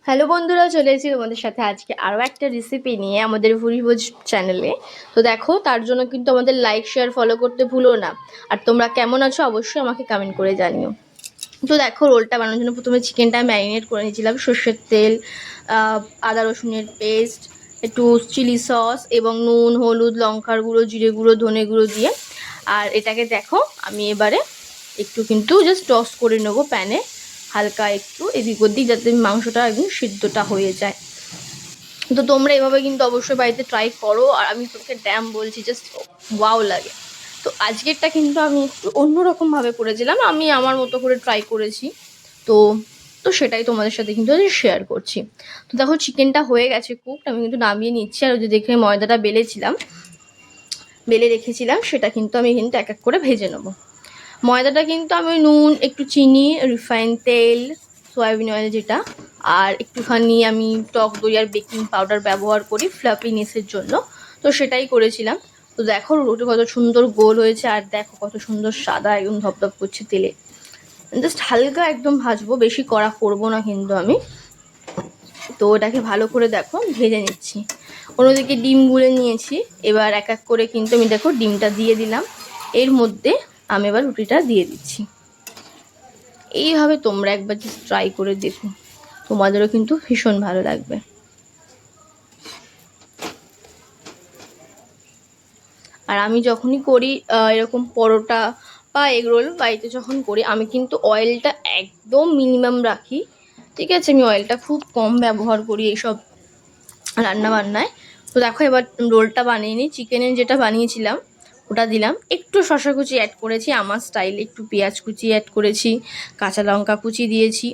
Hello বন্ধুরা, চলে এসেছি তোমাদের সাথে আজকে আরও একটা রেসিপি নিয়ে আমাদের ভুরিভোজ চ্যানেলে। তো দেখো, তার জন্য কিন্তু আমাদের লাইক শেয়ার ফলো করতে ভুলো না। আর তোমরা কেমন আছো অবশ্যই আমাকে কমেন্ট করে জানিও। তো দেখো, রোলটা বানানোর জন্য প্রথমে চিকেনটা ম্যারিনেট করে নিয়েছিলাম সর্ষের তেল, আদা রসুনের পেস্ট, একটু চিলি সস এবং নুন, হলুদ, লঙ্কার গুঁড়ো, জিরে গুঁড়ো, ধনে গুঁড়ো দিয়ে। আর এটাকে দেখো, আমি এবারে একটু কিন্তু জাস্ট টস করে নেবো প্যানে, হালকা একটু এদিক ওদিক, যাতে মাংসটা একদম সিদ্ধটা হয়ে যায়। তো তোমরা এভাবে কিন্তু অবশ্যই বাড়িতে ট্রাই করো, আর আমি তোকে ড্যাম বলছি, জাস্ট ওয়াও লাগে। তো আজকেরটা কিন্তু আমি একটু অন্যরকমভাবে করেছিলাম, আমি আমার মতো করে ট্রাই করেছি। তো তো সেটাই তোমাদের সাথে কিন্তু শেয়ার করছি। তো দেখো, চিকেনটা হয়ে গেছে কুকড, আমি কিন্তু নামিয়ে নিচ্ছি। আর যে দেখে ময়দাটা বেলে রেখেছিলাম, সেটা কিন্তু আমি কিন্তু এক এক করে ভেজে নেবো। ময়দাটা কিন্তু আমি নুন, একটু চিনি, রিফাইন তেল, সয়াবিন অয়েল যেটা, আর একটুখানি আমি টক দই আর বেকিং পাউডার ব্যবহার করি ফ্লাফিনেসের জন্য। তো সেটাই করেছিলাম। তো দেখো, রুটি কত সুন্দর গোল হয়েছে, আর দেখো কত সুন্দর সাদা একদম ধপধপ করছে তেলে। জাস্ট হালকা একদম ভাজবো, বেশি কড়া করবো না কিন্তু আমি। তো ওটাকে ভালো করে দেখো ভেজে নিচ্ছি। অন্যদিকে ডিম গুলে নিয়েছি, এবার এক এক করে কিন্তু আমি দেখো ডিমটা দিয়ে দিলাম। এর মধ্যে আমি এবার রুটিটা দিয়ে দিচ্ছি। এইভাবে তোমরা একবার জাস্ট ট্রাই করে দেখো, তোমাদেরও কিন্তু ভীষণ ভালো লাগবে। আর আমি যখনই করি এরকম পরোটা বা এগরোল বাড়িতে যখন করি, আমি কিন্তু অয়েলটা একদম মিনিমাম রাখি। ঠিক আছে, আমি অয়েলটা খুব কম ব্যবহার করি এইসব রান্না বান্নায়। তো দেখো, এবার রোলটা বানিয়ে নিই। চিকেনের যেটা বানিয়েছিলাম ওটা দিলাম, একটু শসা কুচি অ্যাড করেছি আমার স্টাইলে, একটু পেঁয়াজ কুচি অ্যাড করেছি, কাঁচা লঙ্কা কুচি দিয়েছি,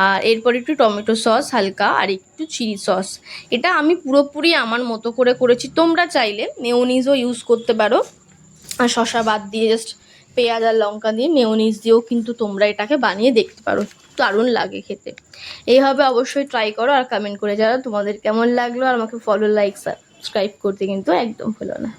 আর এরপর একটু টমেটো সস হালকা, আর একটু চিলি সস। এটা আমি পুরোপুরি আমার মতো করে করেছি, তোমরা চাইলে মেয়োনিজও ইউজ করতে পারো। আর শসা বাদ দিয়ে জাস্ট পেঁয়াজ আর লঙ্কা দিয়ে মেয়োনিজ দিয়েও কিন্তু তোমরা এটাকে বানিয়ে দেখতে পারো, দারুণ লাগে খেতে। এইভাবে অবশ্যই ট্রাই করো, আর কমেন্ট করে যারা তোমাদের কেমন লাগলো। আর আমাকে ফলো, লাইক, সাবস্ক্রাইব করতে কিন্তু একদম ভুলো না।